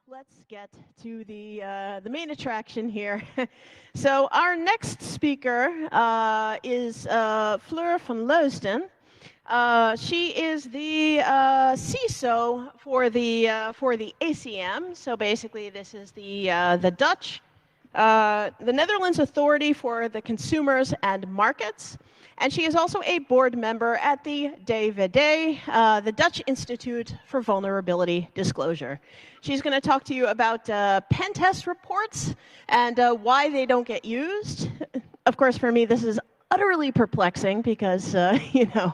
Let's get to the main attraction here. So our next speaker is Fleur van Leusden. She is the CISO for the ACM. So basically, this is the Dutch, the Netherlands Authority for the Consumers and Markets. And she is also a board member at the DVD, the Dutch Institute for Vulnerability Disclosure. She's going to talk to you about pen test reports and why they don't get used. Of course, for me, this is utterly perplexing because, you know,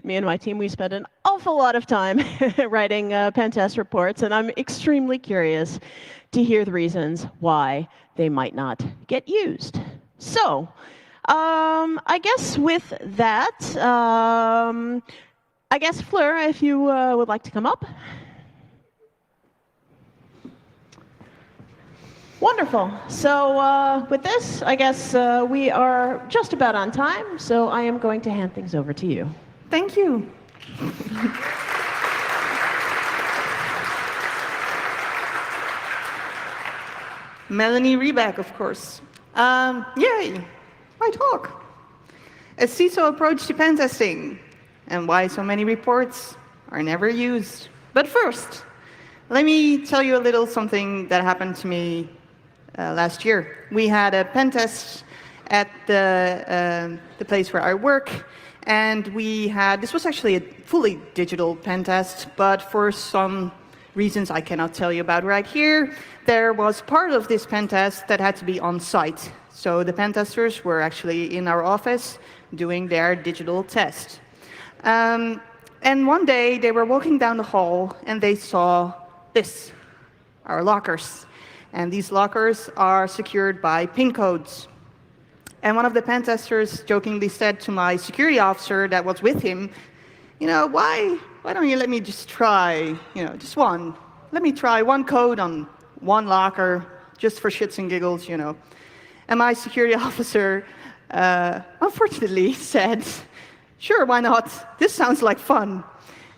me and my team, we spend an awful lot of time writing pen test reports, and I'm extremely curious to hear the reasons why they might not get used. So, I guess with that, I guess, Fleur, if you would like to come up. Wonderful. So with this, I guess we are just about on time, so I am going to hand things over to you. Thank you. Melanie Reback, of course. Yay, my talk. A CISO approach to pen testing, and why so many reports are never used. But first, let me tell you a little something that happened to me last year. We had a pen test at the place where I work, and this was actually a fully digital pen test, but for some reasons I cannot tell you about right here, there was part of this pen test that had to be on site. So the pen testers were actually in our office doing their digital test. And one day they were walking down the hall and they saw this, our lockers. And these lockers are secured by PIN codes. And one of the pen testers jokingly said to my security officer that was with him, you know, why don't you let me just try, just one. Let me try one code on one locker, just for shits and giggles, And my security officer, unfortunately, said, sure, why not? This sounds like fun.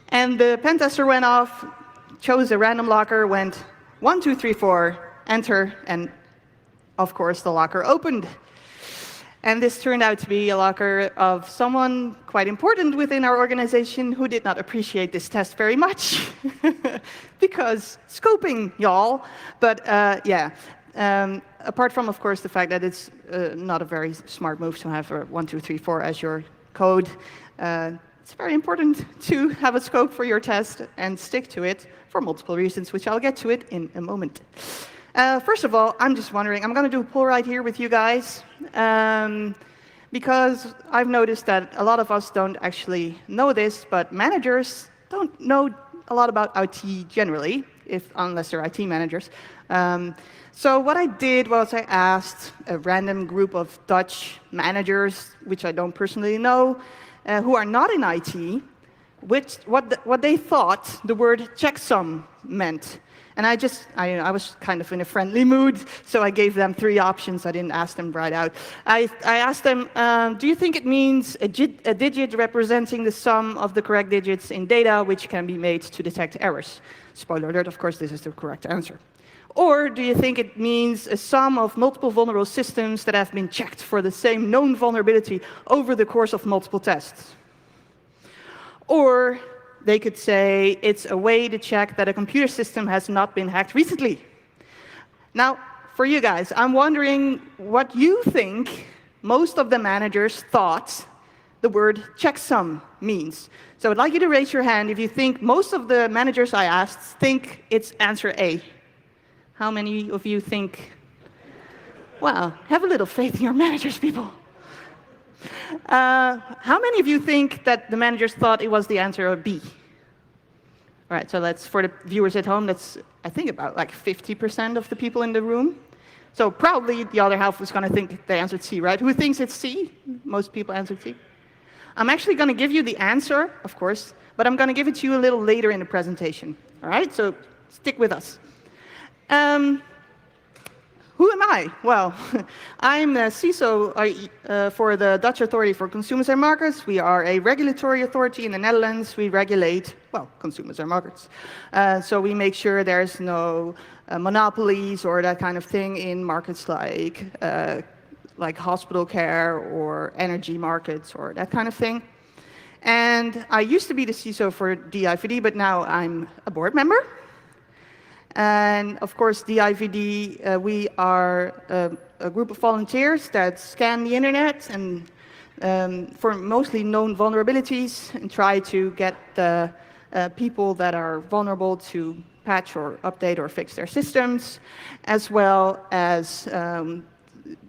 And the pen tester went off, chose a random locker, went 1, 2, 3, 4, enter, and of course the locker opened. And this turned out to be a locker of someone quite important within our organization who did not appreciate this test very much. Because scoping, y'all. But yeah, apart from, of course, the fact that it's not a very smart move to have a 1, 2, 3, 4 as your code, it's very important to have a scope for your test and stick to it for multiple reasons, which I'll get to it in a moment. First of all, I'm just wondering, I'm going to do a poll right here with you guys, because I've noticed that a lot of us don't actually know this, but managers don't know a lot about IT generally, unless they're IT managers. So what I did was I asked a random group of Dutch managers, which I don't personally know, who are not in IT, what they thought the word checksum meant. And I was kind of in a friendly mood, so I gave them 3 options. I didn't ask them right out. I asked them, do you think it means a digit representing the sum of the correct digits in data, which can be made to detect errors? Spoiler alert, of course, this is the correct answer. Or do you think it means a sum of multiple vulnerable systems that have been checked for the same known vulnerability over the course of multiple tests? Or they could say it's a way to check that a computer system has not been hacked recently. Now, for you guys, I'm wondering what you think most of the managers thought the word checksum means. So I'd like you to raise your hand if you think most of the managers I asked think it's answer A. How many of you think, wow, have a little faith in your managers, people. How many of you think that the managers thought it was the answer B? All right, so for the viewers at home, that's, I think, about like 50% of the people in the room. So probably the other half was going to think they answered C, right? Who thinks it's C? Most people answered C. I'm actually going to give you the answer, of course, but I'm going to give it to you a little later in the presentation. All right, so stick with us. Um, who am I? Well, I'm the CISO for the Dutch Authority for Consumers and Markets. We are a regulatory authority in the Netherlands. We regulate, well, consumers and markets. So we make sure there's no monopolies or that kind of thing in markets like hospital care or energy markets or that kind of thing. And I used to be the CISO for DIVD, but now I'm a board member. And of course, DIVD, we are a group of volunteers that scan the internet and for mostly known vulnerabilities and try to get the people that are vulnerable to patch or update or fix their systems, as well as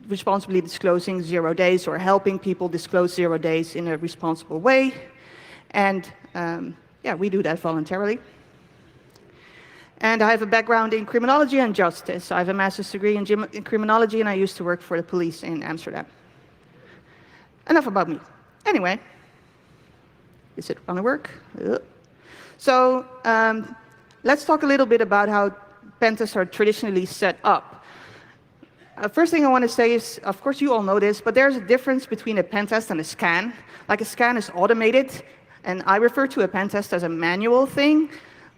responsibly disclosing 0 days or helping people disclose 0 days in a responsible way. And yeah, we do that voluntarily. And I have a background in criminology and justice. I have a master's degree in criminology, and I used to work for the police in Amsterdam. Enough about me. Anyway, is it going to work? So let's talk a little bit about how pentests are traditionally set up. First thing I want to say is, of course you all know this, but there's a difference between a pentest and a scan. Like a scan is automated, and I refer to a pentest as a manual thing.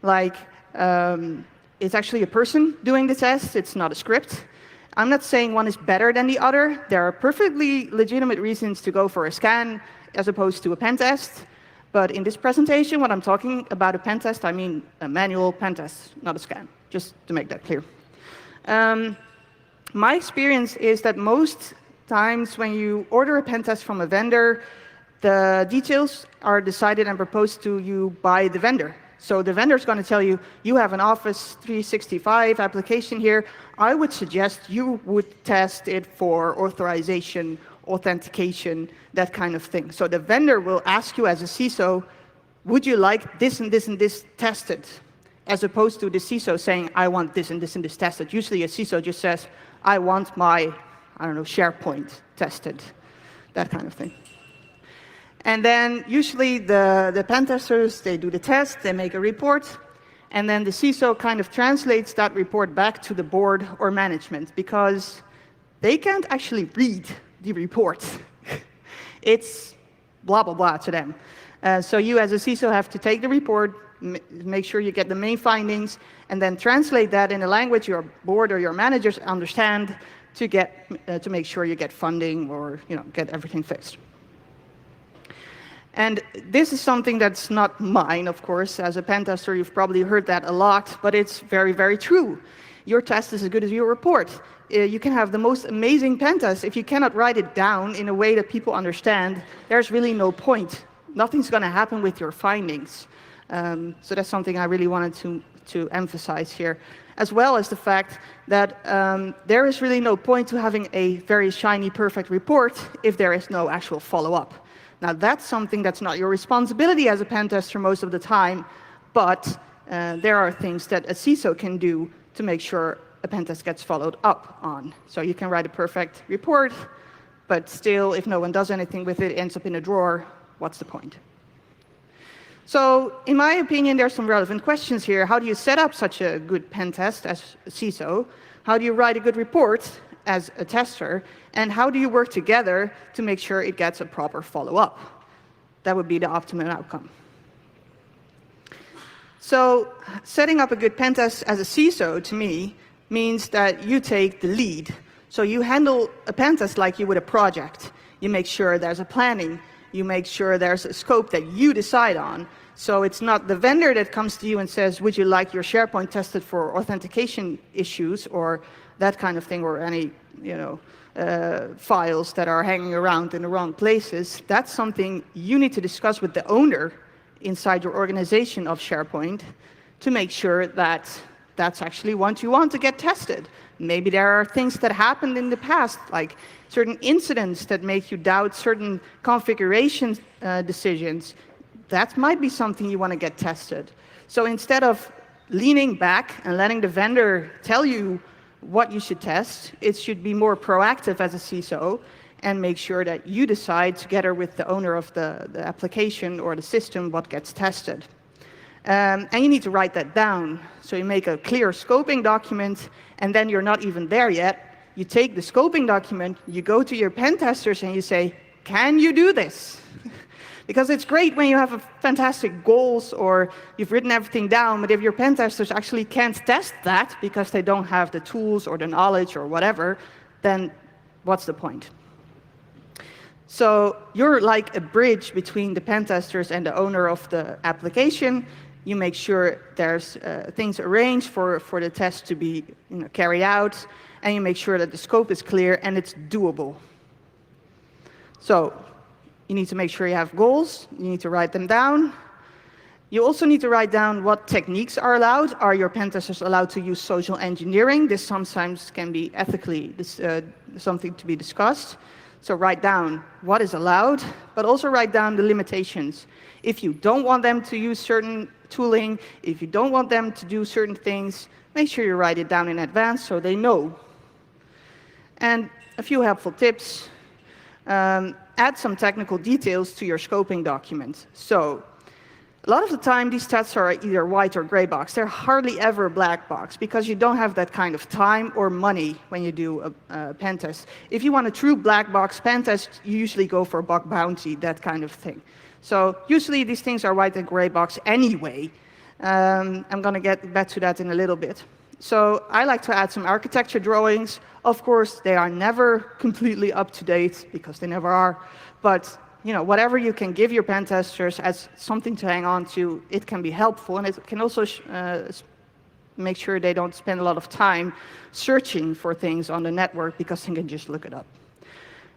Like it's actually a person doing the test, it's not a script. I'm not saying one is better than the other. There are perfectly legitimate reasons to go for a scan as opposed to a pen test. But in this presentation, when I'm talking about a pen test, I mean a manual pen test, not a scan, just to make that clear. My experience is that most times when you order a pen test from a vendor, the details are decided and proposed to you by the vendor. So the vendor is going to tell you, you have an Office 365 application here. I would suggest you would test it for authorization, authentication, that kind of thing. So the vendor will ask you as a CISO, would you like this and this and this tested? As opposed to the CISO saying, I want this and this and this tested. Usually a CISO just says, I want my, I don't know, SharePoint tested, that kind of thing. And then usually the pen testers, they do the test, they make a report, and then the CISO kind of translates that report back to the board or management because they can't actually read the report. It's blah, blah, blah to them. So you as a CISO have to take the report, make sure you get the main findings, and then translate that in a language your board or your managers understand to make sure you get funding or get everything fixed. And this is something that's not mine, of course. As a pen tester, you've probably heard that a lot, but it's very, very true. Your test is as good as your report. You can have the most amazing pen test. If you cannot write it down in a way that people understand, there's really no point. Nothing's going to happen with your findings. So that's something I really wanted to emphasize here, as well as the fact that there is really no point to having a very shiny, perfect report if there is no actual follow-up. Now, that's something that's not your responsibility as a pen tester most of the time, but there are things that a CISO can do to make sure a pen test gets followed up on. So you can write a perfect report, but still, if no one does anything with it, it ends up in a drawer. What's the point? So, in my opinion, there's some relevant questions here. How do you set up such a good pen test as a CISO? How do you write a good report as a tester? And how do you work together to make sure it gets a proper follow-up? That would be the optimum outcome. So setting up a good pen test as a CISO, to me, means that you take the lead. So you handle a pen test like you would a project. You make sure there's a planning. You make sure there's a scope that you decide on. So it's not the vendor that comes to you and says, would you like your SharePoint tested for authentication issues or that kind of thing, or any files that are hanging around in the wrong places. That's something you need to discuss with the owner inside your organization of SharePoint to make sure that that's actually what you want to get tested. Maybe there are things that happened in the past, like certain incidents that make you doubt certain configuration decisions. That might be something you want to get tested. So instead of leaning back and letting the vendor tell you what you should test, it should be more proactive as a CISO and make sure that you decide together with the owner of the application or the system what gets tested. And you need to write that down. So you make a clear scoping document, and then you're not even there yet. You take the scoping document, you go to your pen testers, and you say, can you do this? Because it's great when you have a fantastic goals or you've written everything down, but if your pen testers actually can't test that because they don't have the tools or the knowledge or whatever, then what's the point? So you're like a bridge between the pen testers and the owner of the application. You make sure there's things arranged for the test to be carried out, and you make sure that the scope is clear and it's doable. So you need to make sure you have goals. You need to write them down. You also need to write down what techniques are allowed. Are your pen testers allowed to use social engineering? This sometimes can be ethically something to be discussed. So write down what is allowed, but also write down the limitations. If you don't want them to use certain tooling, if you don't want them to do certain things, make sure you write it down in advance so they know. And a few helpful tips. Add some technical details to your scoping document. So a lot of the time, these tests are either white or gray box. They're hardly ever black box because you don't have that kind of time or money when you do a pen test. If you want a true black box pen test, you usually go for a bug bounty, that kind of thing. So usually these things are white and gray box anyway. I'm going to get back to that in a little bit. So I like to add some architecture drawings. Of course, they are never completely up to date because they never are. But whatever you can give your pen testers as something to hang on to, it can be helpful, and it can also make sure they don't spend a lot of time searching for things on the network because they can just look it up.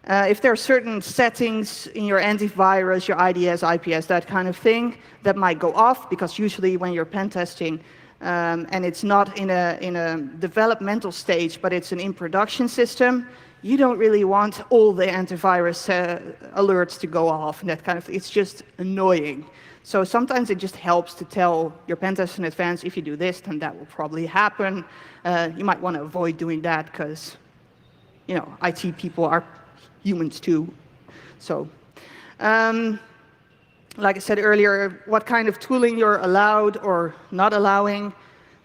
If there are certain settings in your antivirus, your IDS, IPS, that kind of thing, that might go off, because usually when you're pen testing, and it's not in a developmental stage, but it's an in-production system, you don't really want all the antivirus alerts to go off and that kind of thing. It's just annoying. So sometimes it just helps to tell your pen tester in advance, if you do this, then that will probably happen. You might want to avoid doing that because, IT people are humans too. So, like I said earlier, what kind of tooling you're allowed or not allowing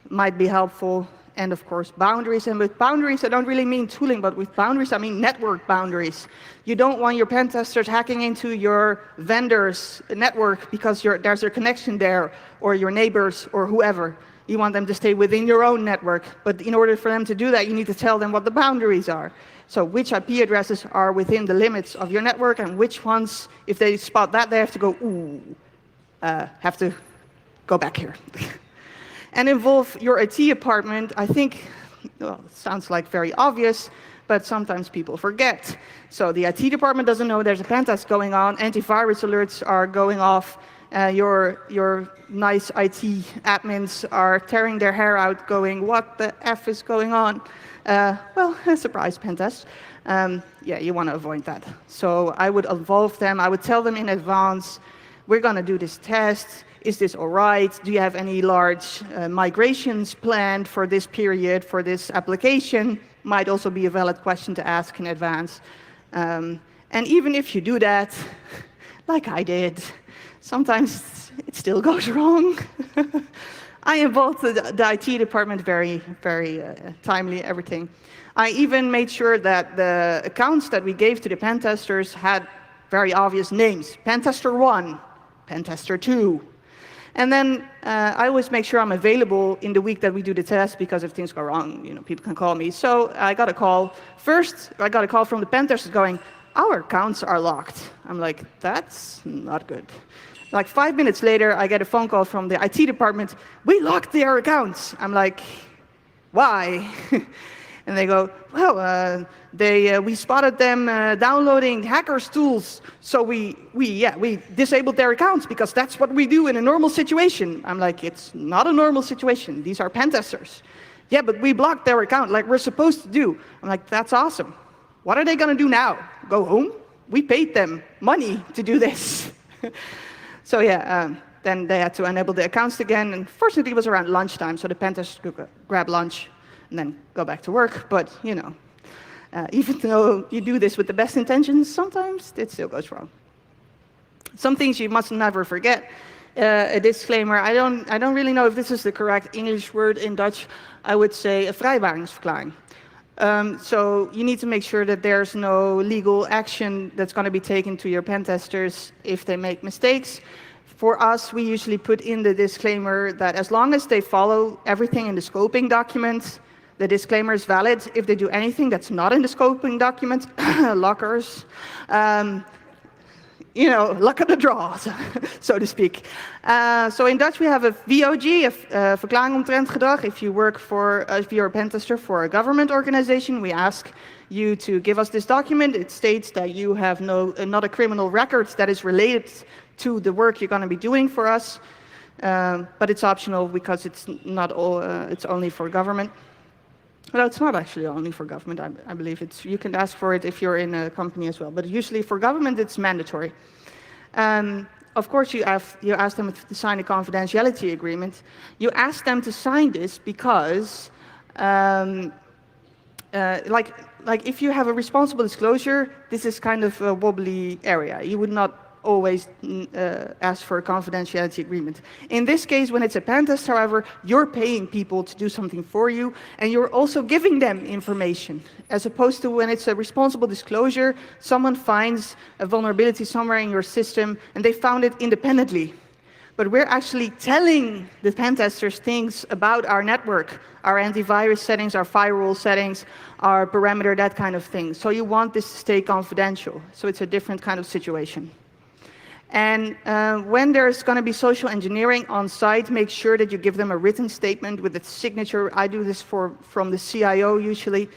might be helpful. And of course, boundaries. And with boundaries, I don't really mean tooling, but with boundaries, I mean network boundaries. You don't want your pen testers hacking into your vendor's network because there's a connection there, or your neighbors, or whoever. You want them to stay within your own network. But in order for them to do that, you need to tell them what the boundaries are. So which IP addresses are within the limits of your network, and which ones, if they spot that, they have to go, ooh, have to go back here. And involve your IT department. I think, well, it sounds like very obvious, but sometimes people forget. So the IT department doesn't know there's a pen test going on, antivirus alerts are going off, your nice IT admins are tearing their hair out going, what the F is going on? Well, a surprise pen test. Yeah, you want to avoid that. So I would involve them, I would tell them in advance, we're going to do this test. Is this all right? Do you have any large migrations planned for this period, for this application? Might also be a valid question to ask in advance. And even if you do that, like I did, sometimes it still goes wrong. I involved the IT department very, very timely, everything. I even made sure that the accounts that we gave to the pen testers had very obvious names. Pen tester 1, pen tester 2. And then I always make sure I'm available in the week that we do the test, because if things go wrong, people can call me. So I got a call. First, I got a call from the pen testers going, our accounts are locked. I'm like, that's not good. Like 5 minutes later, I get a phone call from the IT department. We locked their accounts. I'm like, why? And they go, well, we spotted them downloading hackers' tools, so we disabled their accounts because that's what we do in a normal situation. I'm like, it's not a normal situation. These are pen testers. Yeah, but we blocked their account like we're supposed to do. I'm like, that's awesome. What are they going to do now? Go home? We paid them money to do this. So yeah, then they had to enable the accounts again. And fortunately, it was around lunchtime, so the pen testers could grab lunch and then go back to work. But, even though you do this with the best intentions, sometimes it still goes wrong. Some things you must never forget A disclaimer. I don't really know if this is the correct English word in Dutch. I would say a vrijwaringsverklaring. So you need to make sure that there's no legal action that's going to be taken to your pen testers if they make mistakes. For us, we usually put in the disclaimer that as long as they follow everything in the scoping document, the disclaimer is valid. If they do anything that's not in the scoping document, lockers, you know, luck of the draw, so to speak. So in Dutch we have a VOG, a verklaring omtrent gedrag. If you work for, if you're a pen tester for a government organization, we ask you to give us this document. It states that you have not a criminal record that is related to the work you're going to be doing for us, but it's optional because it's not all. It's only for government. Well, it's not actually only for government. I believe you can ask for it if you're in a company as well. But usually for government, it's mandatory. Of course, you ask them to sign a confidentiality agreement. You ask them to sign this because, like if you have a responsible disclosure, this is kind of a wobbly area. You would not always ask for a confidentiality agreement. In this case, when it's a pen test, however, you're paying people to do something for you, and you're also giving them information, as opposed to when it's a responsible disclosure, someone finds a vulnerability somewhere in your system, and they found it independently. But we're actually telling the pen testers things about our network, our antivirus settings, our firewall settings, our parameter, that kind of thing. So you want this to stay confidential. So it's a different kind of situation. And when there's going to be social engineering on site, make sure that you give them a written statement with its signature. I do this from the CIO usually,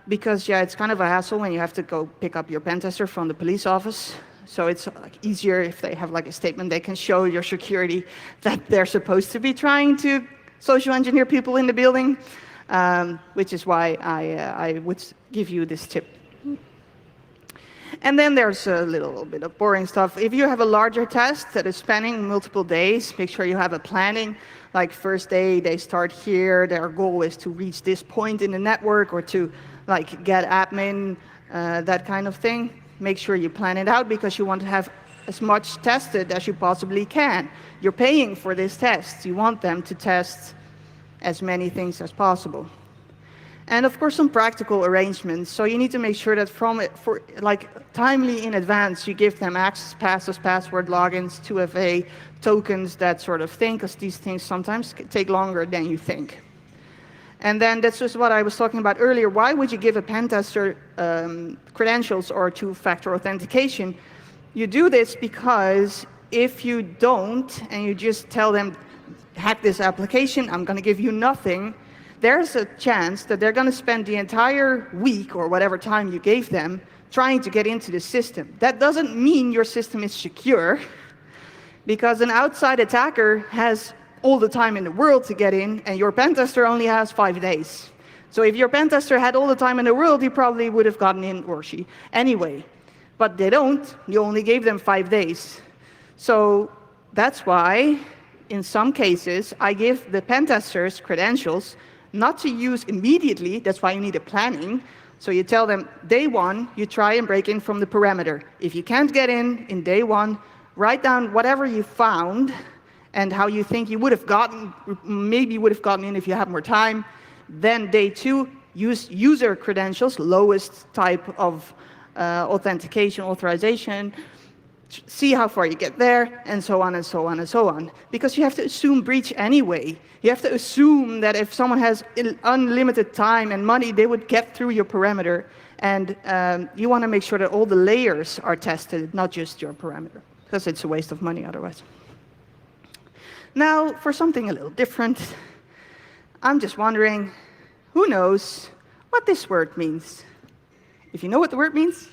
because yeah, it's kind of a hassle when you have to go pick up your pen tester from the police office. So it's like easier if they have like a statement they can show your security that they're supposed to be trying to social engineer people in the building, which is why I would give you this tip. And then there's a little bit of boring stuff. If you have a larger test that is spanning multiple days, make sure you have a planning. Like first day, they start here. Their goal is to reach this point in the network or to like get admin, that kind of thing. Make sure you plan it out because you want to have as much tested as you possibly can. You're paying for this test. You want them to test as many things as possible. And of course, some practical arrangements. So you need to make sure that for timely in advance, you give them access passes, password logins, 2FA tokens, that sort of thing, because these things sometimes take longer than you think. And then that's just what I was talking about earlier. Why would you give a pen tester credentials or two-factor authentication? You do this because if you don't, and you just tell them, hack this application, I'm going to give you nothing, there's a chance that they're going to spend the entire week or whatever time you gave them trying to get into the system. That doesn't mean your system is secure, because an outside attacker has all the time in the world to get in, and your pen tester only has 5 days. So if your pen tester had all the time in the world, he probably would have gotten in, or she, anyway. But they don't. You only gave them 5 days. So that's why, in some cases, I give the pen testers credentials not to use immediately. That's why you need a planning. So you tell them, day one, you try and break in from the perimeter. If you can't get in day one, write down whatever you found and how you think you would have gotten, maybe you would have gotten in if you had more time. Then day two, use user credentials, lowest type of authentication, authorization. See how far you get there, and so on and so on and so on. Because you have to assume breach anyway. You have to assume that if someone has unlimited time and money, they would get through your parameter. And you want to make sure that all the layers are tested, not just your parameter, because it's a waste of money otherwise. Now, for something a little different, I'm just wondering, who knows what this word means? If you know what the word means,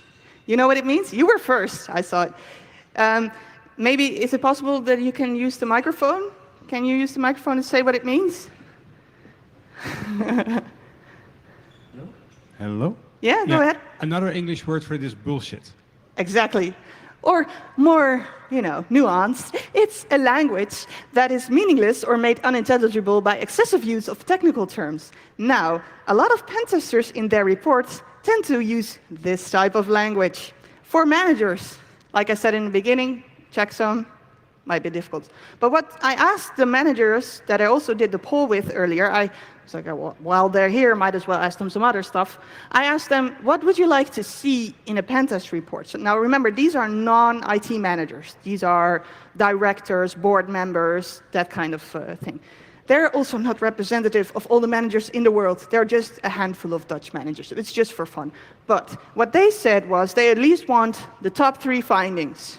you know what it means? You were first, I saw it. Maybe, is it possible that you can use the microphone? Can you use the microphone and say what it means? Hello? Yeah, go ahead. Another English word for this bullshit. Exactly. Or more, nuanced, it's a language that is meaningless or made unintelligible by excessive use of technical terms. Now, a lot of pen testers in their reports tend to use this type of language. For managers, like I said in the beginning, checksum, might be difficult. But what I asked the managers that I also did the poll with earlier, I was like, well, while they're here, might as well ask them some other stuff. I asked them, what would you like to see in a pen test report? So now remember, these are non-IT managers. These are directors, board members, that kind of thing. They're also not representative of all the managers in the world. They're just a handful of Dutch managers. It's just for fun. But what they said was they at least want the top 3 findings.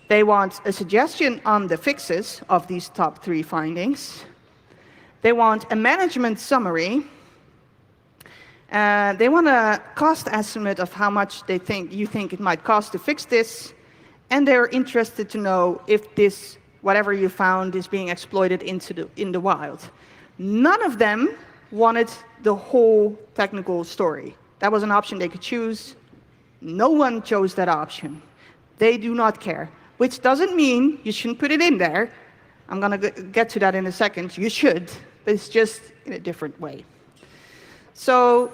They want a suggestion on the fixes of these top 3 findings. They want a management summary. They want a cost estimate of how much you think it might cost to fix this. And they're interested to know if this, whatever you found, is being exploited in the wild. None of them wanted the whole technical story. That was an option they could choose. No one chose that option. They do not care. Which doesn't mean you shouldn't put it in there. I'm going to get to that in a second. You should, but it's just in a different way. So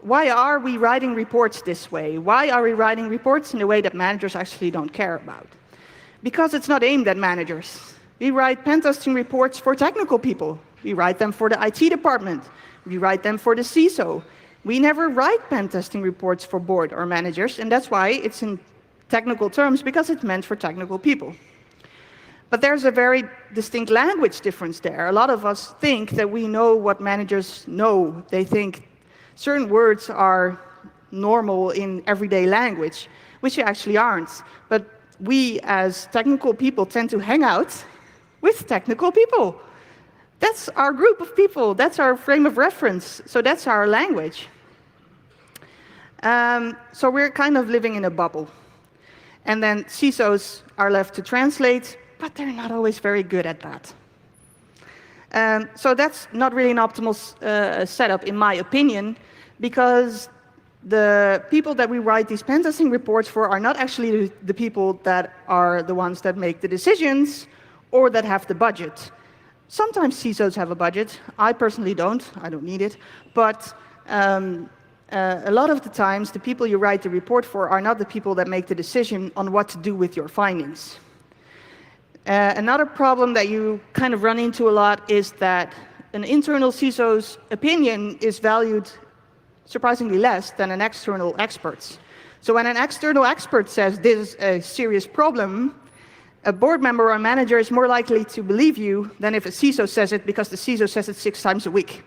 why are we writing reports this way? Why are we writing reports in a way that managers actually don't care about? Because it's not aimed at managers. We write pen testing reports for technical people. We write them for the IT department. We write them for the CISO. We never write pen testing reports for board or managers, and that's why it's in technical terms, because it's meant for technical people. But there's a very distinct language difference there. A lot of us think that we know what managers know. They think certain words are normal in everyday language, which they actually aren't. But we, as technical people, tend to hang out with technical people. That's our group of people. That's our frame of reference. So that's our language. So we're kind of living in a bubble. And then CISOs are left to translate, but they're not always very good at that. So that's not really an optimal setup, in my opinion, because the people that we write these pen testing reports for are not actually the people that are the ones that make the decisions or that have the budget. Sometimes CISOs have a budget. I personally don't. I don't need it. But a lot of the times, the people you write the report for are not the people that make the decision on what to do with your findings. Another problem that you kind of run into a lot is that an internal CISO's opinion is valued surprisingly less than an external expert's. So when an external expert says this is a serious problem, a board member or a manager is more likely to believe you than if a CISO says it, because the CISO says it 6 times a week.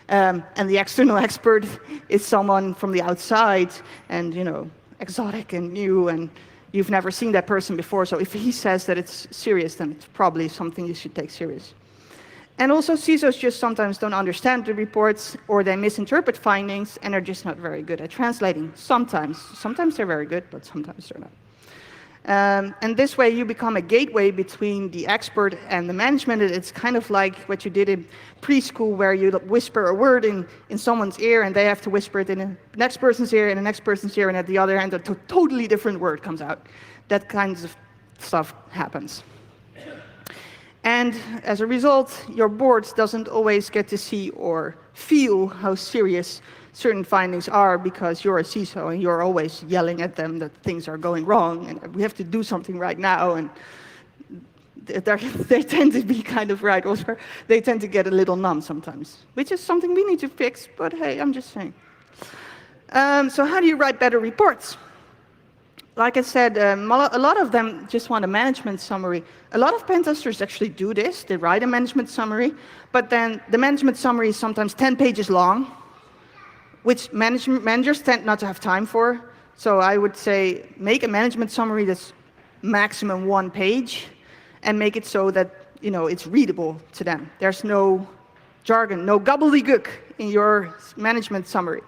And the external expert is someone from the outside and, exotic and new, and you've never seen that person before. So if he says that it's serious, then it's probably something you should take serious. And also, CISOs just sometimes don't understand the reports, or they misinterpret findings, and are just not very good at translating. Sometimes. Sometimes they're very good, but sometimes they're not. And this way, you become a gateway between the expert and the management. It's kind of like what you did in preschool, where you whisper a word in someone's ear, and they have to whisper it in the next person's ear, and the next person's ear, and at the other end, a totally different word comes out. That kind of stuff happens. And as a result, your board doesn't always get to see or feel how serious certain findings are, because you're a CISO and you're always yelling at them that things are going wrong and we have to do something right now. And they tend to be kind of right, or they tend to get a little numb sometimes, which is something we need to fix, but hey, I'm just saying. So how do you write better reports? Like I said, a lot of them just want a management summary. A lot of pen testers actually do this. They write a management summary, but then the management summary is sometimes 10 pages long, which managers tend not to have time for. So I would say make a management summary that's maximum 1 page, and make it so that it's readable to them. There's no jargon, no gobbledygook in your management summary.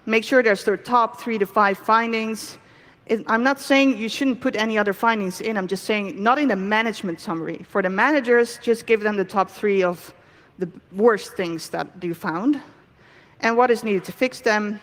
Make sure there's the top 3 to 5 findings. I'm not saying you shouldn't put any other findings in. I'm just saying not in the management summary. For the managers, just give them the top 3 of the worst things that you found and what is needed to fix them,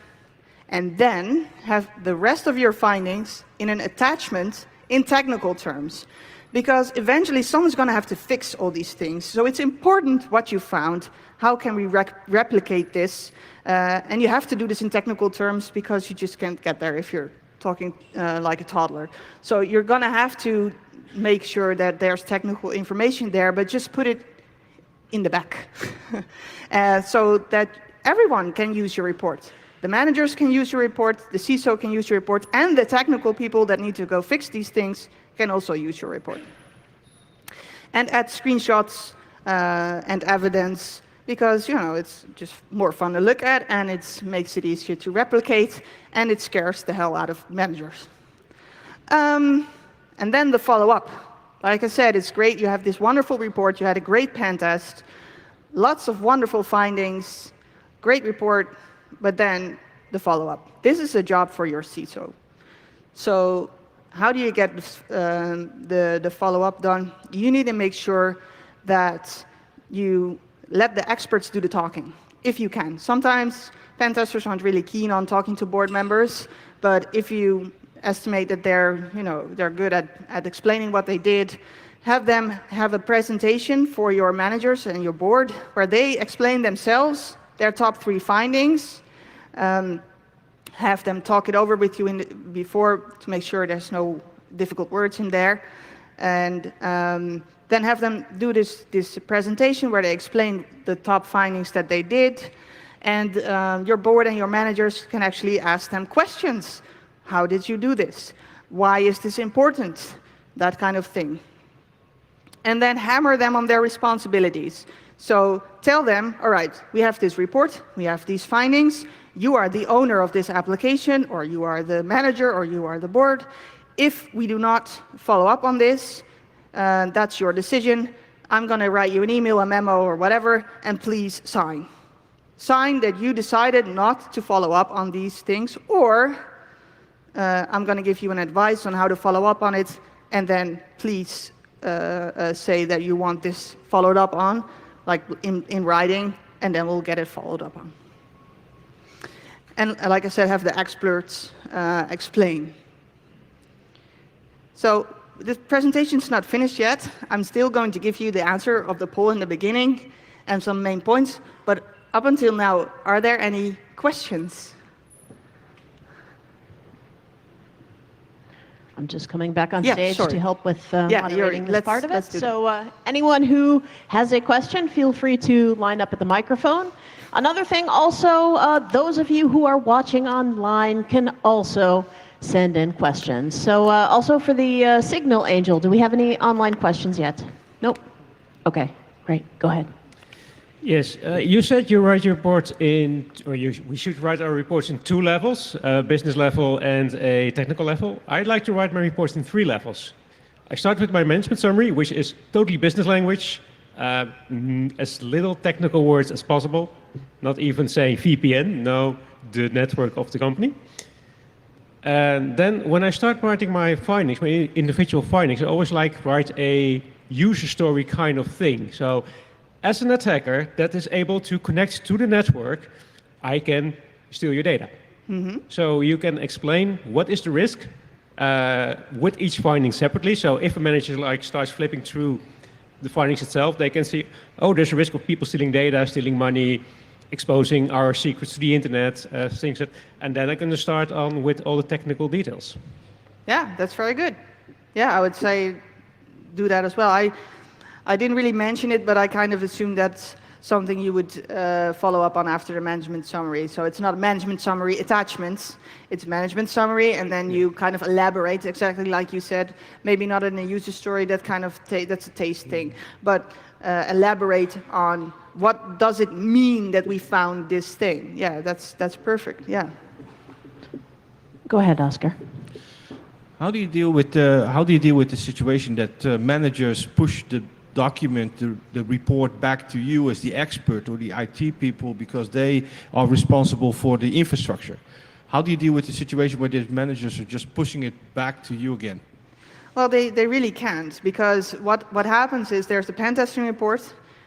and then have the rest of your findings in an attachment in technical terms. Because eventually someone's going to have to fix all these things. So it's important what you found. How can we replicate this? And you have to do this in technical terms, because you just can't get there if you're talking like a toddler. So you're going to have to make sure that there's technical information there, but just put it in the back so that everyone can use your report. The managers can use your report, the CISO can use your report, and the technical people that need to go fix these things can also use your report. And add screenshots and evidence, because it's just more fun to look at, and it makes it easier to replicate, and it scares the hell out of managers. And then the follow-up. Like I said, it's great. You have this wonderful report. You had a great pen test, lots of wonderful findings, great report, but then the follow-up. This is a job for your CISO. So how do you get the follow-up done? You need to make sure that you let the experts do the talking, if you can. Sometimes pen testers aren't really keen on talking to board members, but if you estimate that they're good at explaining what they did, have them have a presentation for your managers and your board where they explain themselves their top 3 findings. Have them talk it over with you before to make sure there's no difficult words in there, and then have them do this presentation where they explain the top findings that they did, and your board and your managers can actually ask them questions. How did you do this? Why is this important? That kind of thing. And then hammer them on their responsibilities. So tell them, all right, we have this report, we have these findings, you are the owner of this application, or you are the manager, or you are the board. If we do not follow up on this, that's your decision. I'm going to write you an email, a memo, or whatever, and please sign. Sign that you decided not to follow up on these things, or I'm going to give you an advice on how to follow up on it, and then please say that you want this followed up on, like in writing, and then we'll get it followed up on. And like I said, have the experts explain. So this presentation's not finished yet. I'm still going to give you the answer of the poll in the beginning and some main points. But up until now, are there any questions? I'm just coming back on Yeah, stage sorry. to help with moderating this part of it. let's do that. So anyone who has a question, feel free to line up at the microphone. Another thing also, those of you who are watching online can also send in questions. So also for the Signal Angel, do we have any online questions yet? Nope. Okay, great. Go ahead. Yes, you said you write your reports we should write our reports in 2 levels, a business level and a technical level. I'd like to write my reports in 3 levels. I start with my management summary, which is totally business language, as little technical words as possible, not even say VPN, no, the network of the company. And then when I start writing my findings, my individual findings, I always like to write a user story kind of thing. So as an attacker that is able to connect to the network, I can steal your data. Mm-hmm. So you can explain what is the risk with each finding separately. So if a manager starts flipping through the findings itself, they can see, oh, there's a risk of people stealing data, stealing money, exposing our secrets to the internet, things that, and then I can start on with all the technical details. Yeah, that's very good. Yeah, I would say do that as well. I didn't really mention it, but I kind of assumed that's something you would follow up on after the management summary. So it's not a management summary attachments, it's management summary, and then you kind of elaborate exactly like you said, maybe not in a user story, that kind of that's a taste thing, but elaborate on what does it mean that we found this thing. Yeah, that's perfect, yeah. Go ahead, Oscar. How do you deal with the situation that managers push the document, the report back to you as the expert or the IT people because they are responsible for the infrastructure? How do you deal with the situation where the managers are just pushing it back to you again? Well, they really can't, because what happens is there's the pen testing report,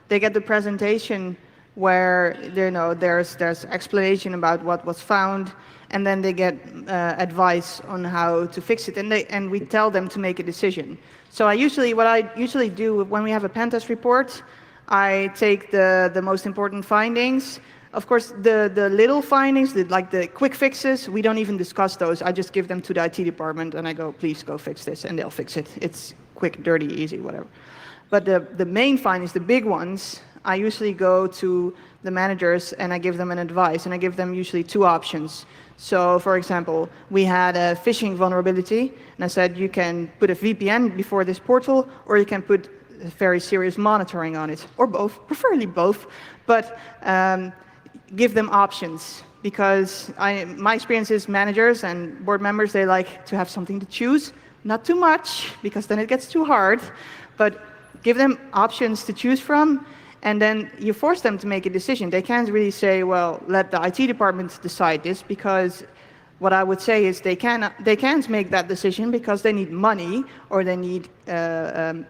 they get the presentation where there's explanation about what was found, and then they get advice on how to fix it, and we tell them to make a decision. So what I usually do when we have a pen test report, I take the most important findings. Of course, the little findings, like the quick fixes, we don't even discuss those. I just give them to the IT department and I go, please go fix this, and they'll fix it. It's quick, dirty, easy, whatever. But the main findings, the big ones, I usually go to the managers and I give them an advice, and I give them usually two options. So, for example, we had a phishing vulnerability, and I said you can put a VPN before this portal, or you can put very serious monitoring on it, or both, preferably both, but give them options. Because my experience is managers and board members, they like to have something to choose. Not too much, because then it gets too hard, but give them options to choose from, and then you force them to make a decision. They can't really say, well, let the IT department decide this, because what I would say is they can't make that decision because they need money, or they need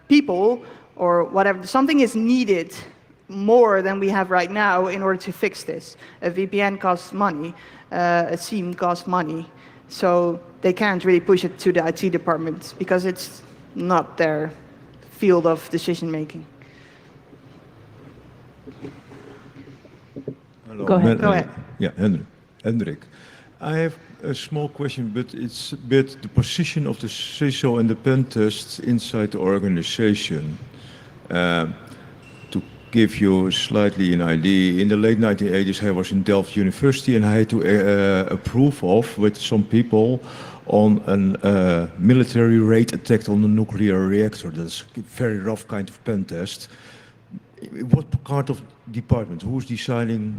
people, or whatever. Something is needed more than we have right now in order to fix this. A VPN costs money, a SIEM costs money, so they can't really push it to the IT department because it's not their field of decision making. Hello. Go ahead. Go ahead. Yeah, Hendrik. I have a small question, but it's a bit the position of the CISO and the pen tests inside the organization. To give you slightly an idea, in the late 1980s I was in Delft University and I had to approve of with some people on a military raid attack on a nuclear reactor. That's a very rough kind of pen test. What kind of department? Who's deciding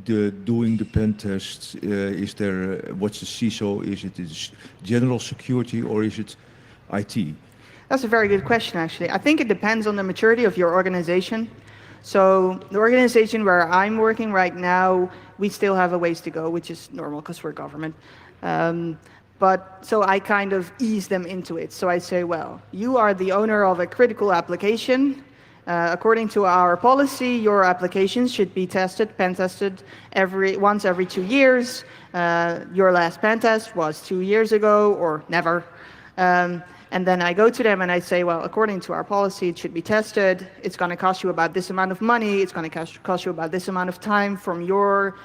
doing the pen tests? Is there, what's the CISO? Is it general security or is it IT? That's a very good question, actually. I think it depends on the maturity of your organization. So the organization where I'm working right now, we still have a ways to go, which is normal because we're government. But so I kind of ease them into it. So I say, well, you are the owner of a critical application. According to our policy, your applications should be tested, pen tested once every 2 years. Your last pen test was 2 years ago or never. And then I go to them and I say, well, according to our policy, it should be tested. It's going to cost you about this amount of money. It's going to cost you about this amount of time from your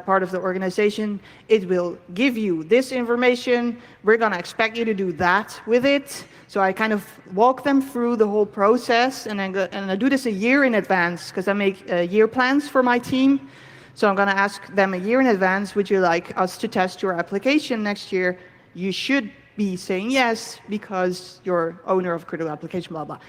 part of the organization. It will give you this information. We're going to expect you to do that with it. So I kind of walk them through the whole process, and I do this a year in advance because I make year plans for my team. So I'm going to ask them a year in advance, would you like us to test your application next year? You should be saying yes because you're owner of critical application, blah, blah.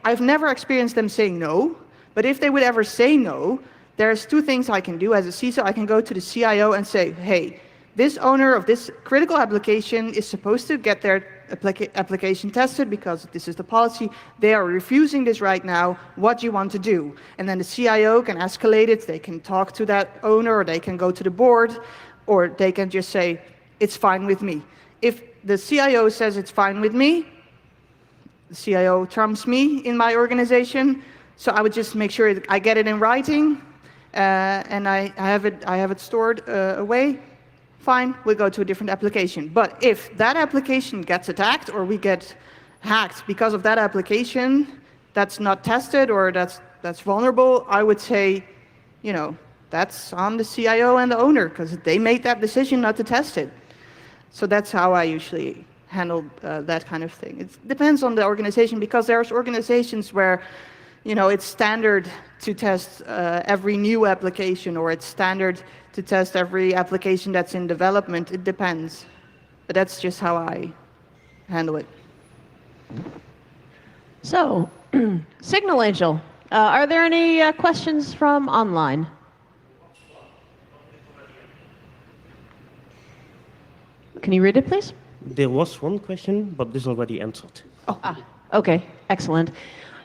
I've never experienced them saying no, but if they would ever say no, there's two things I can do as a CISO. I can go to the CIO and say, hey, this owner of this critical application is supposed to get their application tested because this is the policy. They are refusing this right now. What do you want to do? And then the CIO can escalate it. They can talk to that owner, or they can go to the board, or they can just say, it's fine with me. If the CIO says it's fine with me, the CIO trumps me in my organization, so I would just make sure that I get it in writing, and I have it stored away. Fine, we'll go to a different application. But if that application gets attacked or we get hacked because of that application that's not tested or that's vulnerable, I would say, you know, that's on the CIO and the owner because they made that decision not to test it. So that's how I usually handle that kind of thing. It depends on the organization, because there's organizations where, you know, it's standard to test every new application, or it's standard to test every application that's in development. It depends. But that's just how I handle it. So, Signal Angel, are there any questions from online? Can you read it, please? There was one question, but this already answered. Okay, excellent.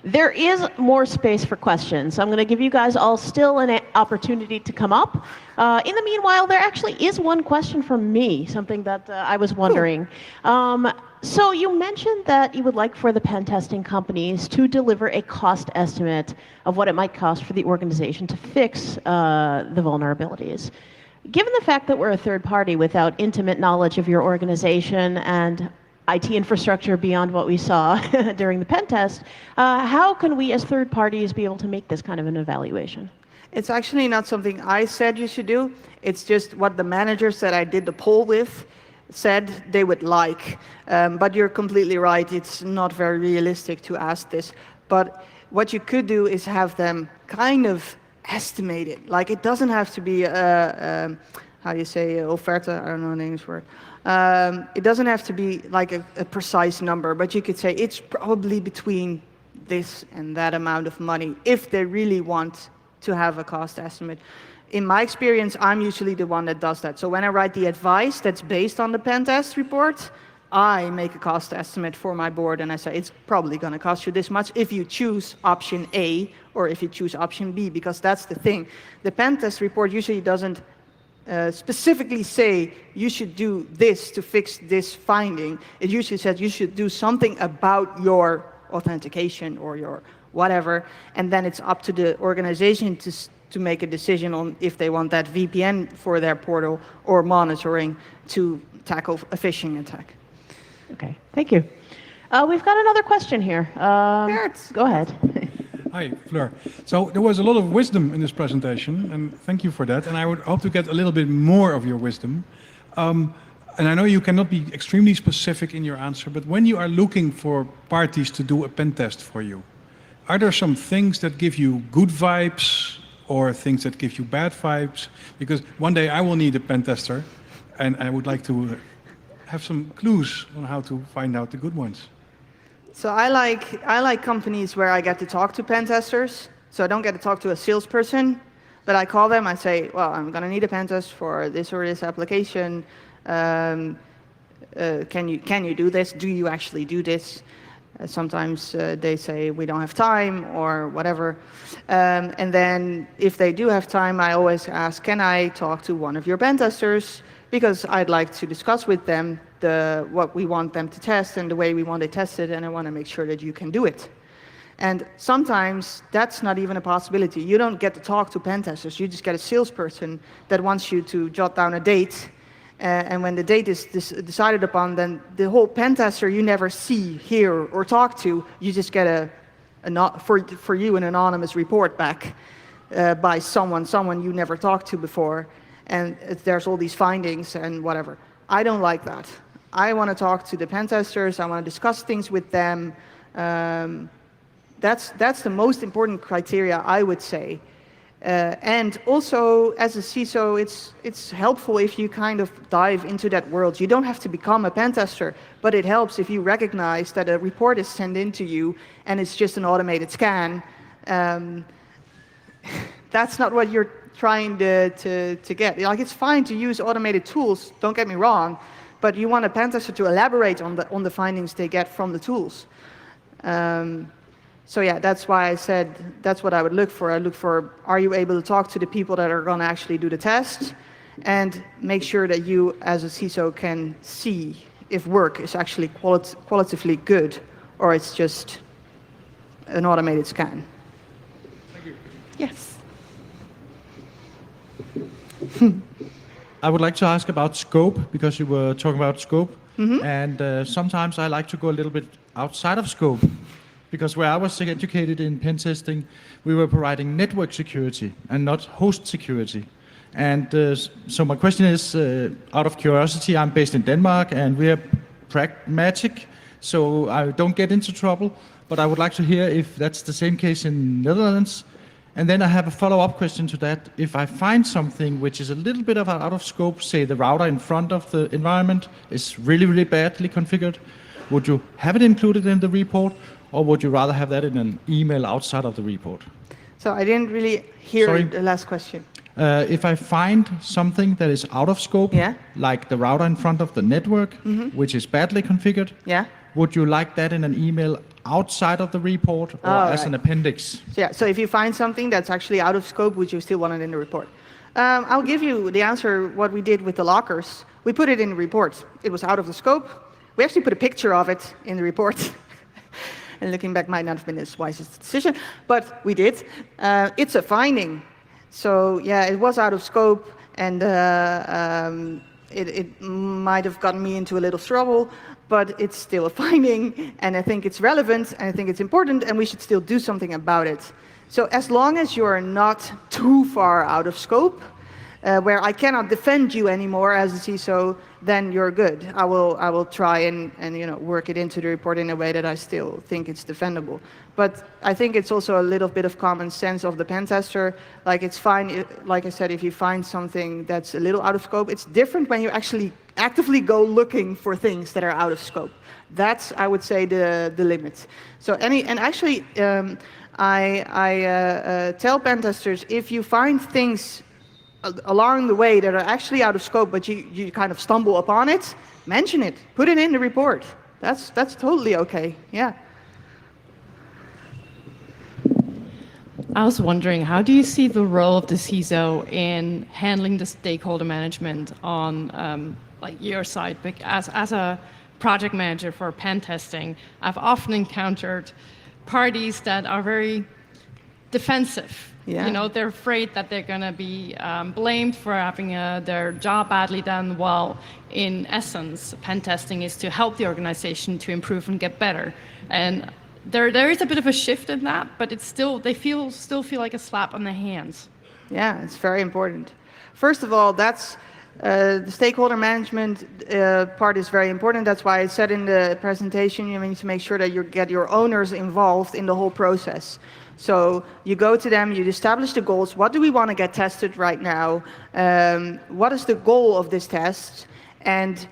There is more space for questions. I'm going to give you guys all still an opportunity to come up. In the meanwhile, there actually is one question from me, something that I was wondering. So you mentioned that you would like for the pen testing companies to deliver a cost estimate of what it might cost for the organization to fix the vulnerabilities. Given the fact that we're a third party without intimate knowledge of your organization and IT infrastructure beyond what we saw during the pen test, how can we as third parties be able to make this kind of an evaluation? It's actually not something I said you should do. It's just what the managers that I did the poll with said they would like. But you're completely right, it's not very realistic to ask this. But what you could do is have them kind of estimate it. Like it doesn't have to be how do you say, offerte, I don't know the English word. It doesn't have to be like a precise number, but you could say it's probably between this and that amount of money if they really want to have a cost estimate. In my experience, I'm usually the one that does that. So when I write the advice that's based on the pen test report, I make a cost estimate for my board and I say it's probably going to cost you this much if you choose option A or if you choose option B, because that's the thing. The pen test report usually doesn't specifically say you should do this to fix this finding. It usually says you should do something about your authentication or your whatever, and then it's up to the organization to make a decision on if they want that VPN for their portal or monitoring to tackle a phishing attack. Okay, thank you. We've got another question here. Go ahead. Hi, Fleur. So there was a lot of wisdom in this presentation, and thank you for that. And I would hope to get a little bit more of your wisdom. And I know you cannot be extremely specific in your answer, but when you are looking for parties to do a pen test for you, are there some things that give you good vibes or things that give you bad vibes? Because one day I will need a pen tester, and I would like to have some clues on how to find out the good ones. So I like companies where I get to talk to pen testers. So I don't get to talk to a salesperson, but I call them. I say, well, I'm going to need a pen test for this or this application. Can you do this? Do you actually do this? Sometimes they say we don't have time or whatever. And then if they do have time, I always ask, can I talk to one of your pen testers? Because I'd like to discuss with them what we want them to test and the way we want it tested, and I want to make sure that you can do it. And sometimes that's not even a possibility. You don't get to talk to pen testers. You just get a salesperson that wants you to jot down a date. And when the date is decided upon, then the whole pen tester you never see, hear, or talk to, you just get for you an anonymous report back by someone you never talked to before. And there's all these findings and whatever. I don't like that. I want to talk to the pen testers. I want to discuss things with them. That's the most important criteria, I would say. And also, as a CISO, it's helpful if you kind of dive into that world. You don't have to become a pen tester, but it helps if you recognize that a report is sent in to you and it's just an automated scan. That's not what you're trying to get. Like, it's fine to use automated tools, don't get me wrong, but you want a pen tester to elaborate on the findings they get from the tools. So yeah, that's why I said that's what I would look for. I look for, are you able to talk to the people that are going to actually do the test, and make sure that you as a CISO can see if work is actually qualitatively good or it's just an automated scan. Thank you. Yes. I would like to ask about scope, because you were talking about scope. And sometimes I like to go a little bit outside of scope, because where I was educated in pen testing, we were providing network security and not host security. And so my question is, out of curiosity, I'm based in Denmark and we are pragmatic, so I don't get into trouble, but I would like to hear if that's the same case in Netherlands. And then I have a follow-up question to that. If I find something which is a little bit of out of scope, say the router in front of the environment is really, really badly configured, would you have it included in the report, or would you rather have that in an email outside of the report? So I didn't really hear Sorry. the last question. If I find something that is out of scope, Yeah. like the router in front of the network, which is badly configured, Yeah? would you like that in an email outside of the report or Oh, as right. an appendix? So if you find something that's actually out of scope, would you still want it in the report? I'll give you the answer, what we did with the lockers. We put it in the report. It was out of the scope. We actually put a picture of it in the report. And looking back, might not have been the wisest decision, but we did. It's a finding. So yeah, it was out of scope, and it might have gotten me into a little trouble, but it's still a finding, and I think it's relevant, and I think it's important, and we should still do something about it. So as long as you're not too far out of scope, where I cannot defend you anymore as a CISO, then you're good. I will try and work it into the report in a way that I still think it's defendable. But I think it's also a little bit of common sense of the pen tester. Like it's fine, like I said, if you find something that's a little out of scope. It's different when you actually actively go looking for things that are out of scope. That's, I would say, the limit. So actually, I tell pen testers, if you find things along the way that are actually out of scope, but you kind of stumble upon it, mention it, put it in the report. That's totally okay. Yeah. I was wondering, how do you see the role of the CISO in handling the stakeholder management on like your side? Because as a project manager for pen testing, I've often encountered parties that are very defensive. Yeah. You know, they're afraid that they're going to be blamed for having their job badly done, while in essence, pen testing is to help the organization to improve and get better. And there is a bit of a shift in that, but it's still, they still feel like a slap on the hands. Yeah, it's very important. First of all, that's the stakeholder management part is very important. That's why I said in the presentation, you need to make sure that you get your owners involved in the whole process. So you go to them, you establish the goals. What do we want to get tested right now? What is the goal of this test? And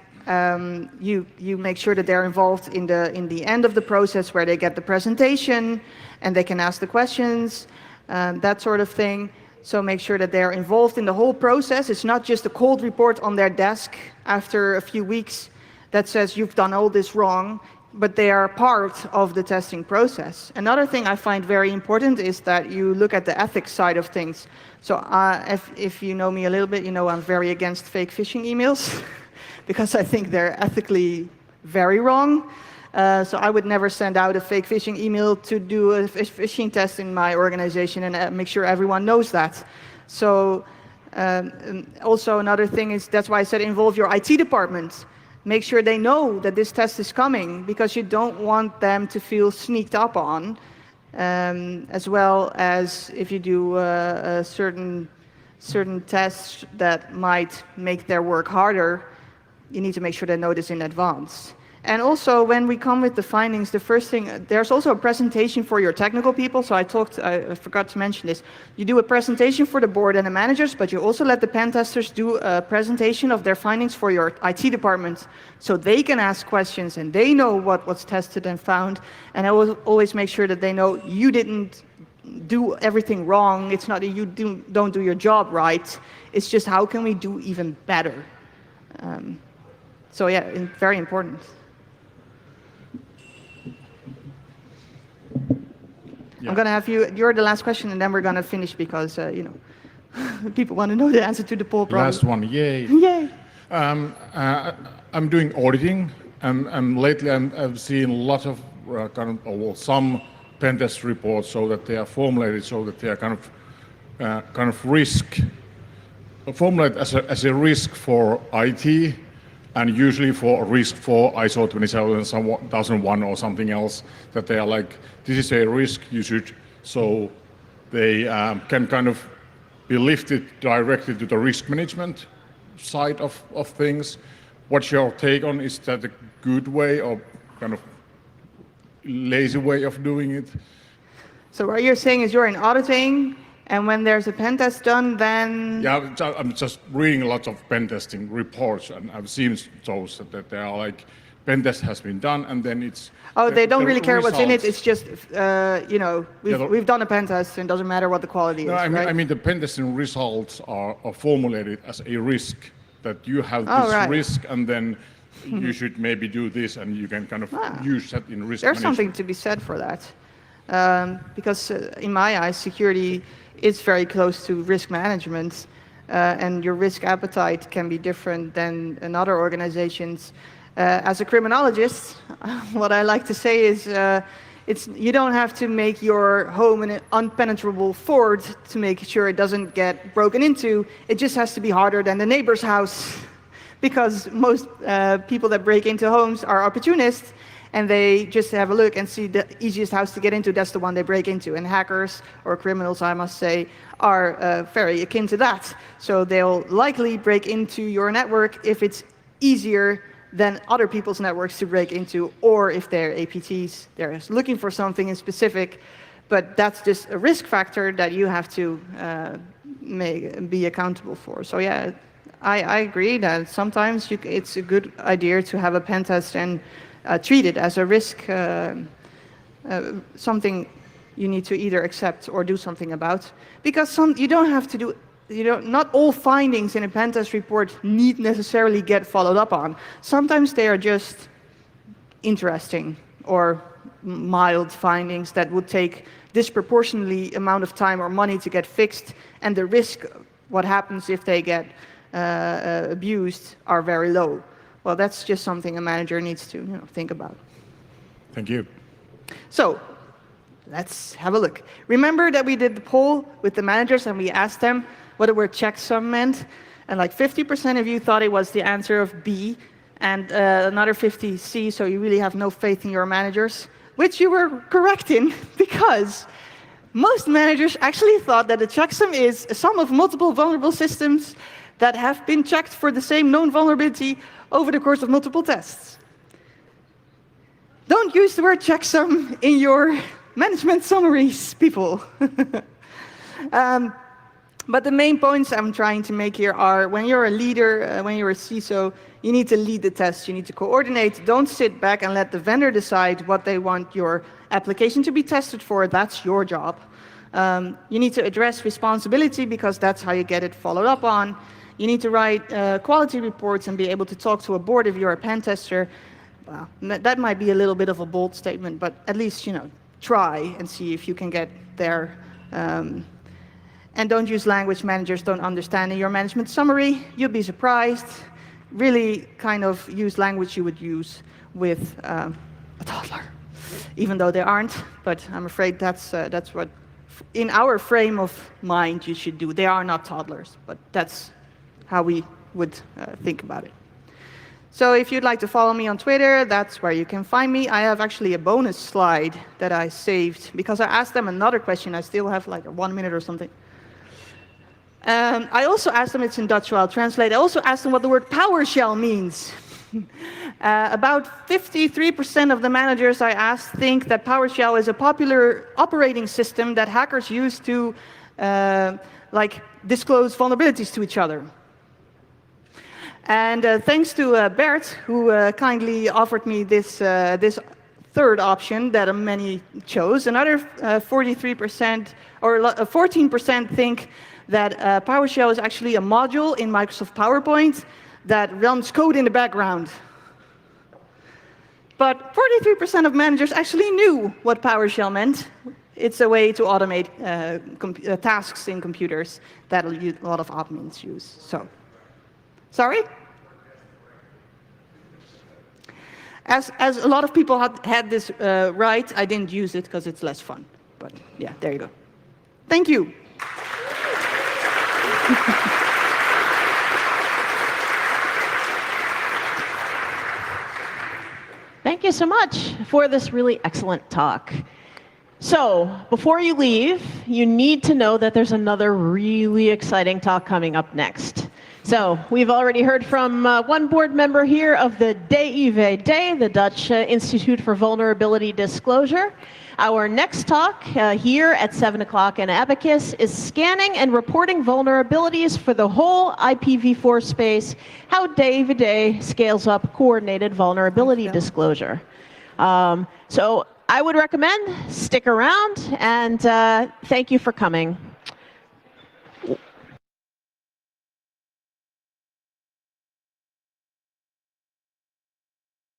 you make sure that they're involved in the end of the process, where they get the presentation and they can ask the questions, that sort of thing. So make sure that they're involved in the whole process. It's not just a cold report on their desk after a few weeks that says you've done all this wrong, but they are part of the testing process. Another thing I find very important is that you look at the ethics side of things. So if you know me a little bit, you know I'm very against fake phishing emails because I think they're ethically very wrong. So I would never send out a fake phishing email to do a phishing test in my organization, and make sure everyone knows that. So also another thing is, that's why I said involve your IT department. Make sure they know that this test is coming, because you don't want them to feel sneaked up on, as well as if you do certain tests that might make their work harder, you need to make sure they know this in advance. And also, when we come with the findings, the first thing, there's also a presentation for your technical people. So I forgot to mention this. You do a presentation for the board and the managers, but you also let the pen testers do a presentation of their findings for your IT department, so they can ask questions and they know what was tested and found. And I will always make sure that they know you didn't do everything wrong. It's not that you don't do your job right. It's just, how can we do even better? So yeah, very important. Yeah. I'm going to have you're the last question, and then we're going to finish, because, people want to know the answer to the poll problem. Last one, yay. Yay. I'm doing auditing, and lately I've seen a lot of some pen test reports, so that they are formulated so that they are kind of formulated as a risk for IT, and usually for a risk for ISO 27001 or something else, that they are like, this is a risk, you should, so they can kind of be lifted directly to the risk management side of things. What's your take on, is that a good way or kind of lazy way of doing it? So what you're saying is you're in auditing, and when there's a pen test done, then... Yeah, I'm just reading a lot of pen testing reports, and I've seen those that they are like, pen test has been done, and then it's... Oh, they don't really care what's in it. It's just, we've done a pen test, and it doesn't matter what the quality is, right? I mean the pen testing results are formulated as a risk, that you have this risk, and then you should maybe do this, and you can kind of use that in risk management. There's something to be said for that, because in my eyes, security is very close to risk management, and your risk appetite can be different than in other organizations. As a criminologist, what I like to say is, you don't have to make your home an unpenetrable fort to make sure it doesn't get broken into. It just has to be harder than the neighbor's house, because most people that break into homes are opportunists, and they just have a look and see the easiest house to get into, that's the one they break into. And hackers, or criminals I must say, are very akin to that. So they'll likely break into your network if it's easier than other people's networks to break into, or if they're APTs, they're looking for something in specific. But that's just a risk factor that you have to be accountable for. So yeah, I agree that sometimes it's a good idea to have a pen test and treat it as a risk, something you need to either accept or do something about. Because you don't have to do, not all findings in a pen test report need necessarily get followed up on. Sometimes they are just interesting or mild findings that would take disproportionately amount of time or money to get fixed, and the risk, what happens if they get abused, are very low. Well, that's just something a manager needs to think about. Thank you. So let's have a look. Remember that we did the poll with the managers and we asked them what the word checksum meant, and like 50% of you thought it was the answer of B, and another 50 C, so you really have no faith in your managers, which you were correct in, because most managers actually thought that a checksum is a sum of multiple vulnerable systems that have been checked for the same known vulnerability over the course of multiple tests. Don't use the word checksum in your management summaries, people. But the main points I'm trying to make here are, when you're a leader, when you're a CISO, you need to lead the test. You need to coordinate. Don't sit back and let the vendor decide what they want your application to be tested for. That's your job. You need to address responsibility, because that's how you get it followed up on. You need to write quality reports and be able to talk to a board if you're a pen tester. Well, that might be a little bit of a bold statement, but at least, try and see if you can get there. And don't use language managers don't understand in your management summary. You'll be surprised. Really kind of use language you would use with a toddler, even though they aren't. But I'm afraid that's what, in our frame of mind, you should do. They are not toddlers, but that's how we would think about it. So if you'd like to follow me on Twitter, that's where you can find me. I have actually a bonus slide that I saved, because I asked them another question. I still have like 1 minute or something. I also asked them, it's in Dutch, so I'll translate. I also asked them what the word PowerShell means. About 53% of the managers I asked think that PowerShell is a popular operating system that hackers use to disclose vulnerabilities to each other. And thanks to Bert, who kindly offered me this third option that many chose, another 43% or 14% think that PowerShell is actually a module in Microsoft PowerPoint that runs code in the background. But 43% of managers actually knew what PowerShell meant. It's a way to automate tasks in computers that a lot of admins use. So, sorry? As a lot of people had this right, I didn't use it because it's less fun. But yeah, there you go. Thank you. Thank you so much for this really excellent talk. So, before you leave, you need to know that there's another really exciting talk coming up next. So, we've already heard from one board member here of the DIVD, the Dutch Institute for Vulnerability Disclosure. Our next talk here at 7 o'clock in Abacus is scanning and reporting vulnerabilities for the whole IPv4 space, how DIVD scales up coordinated vulnerability disclosure. So I would recommend stick around, and thank you for coming.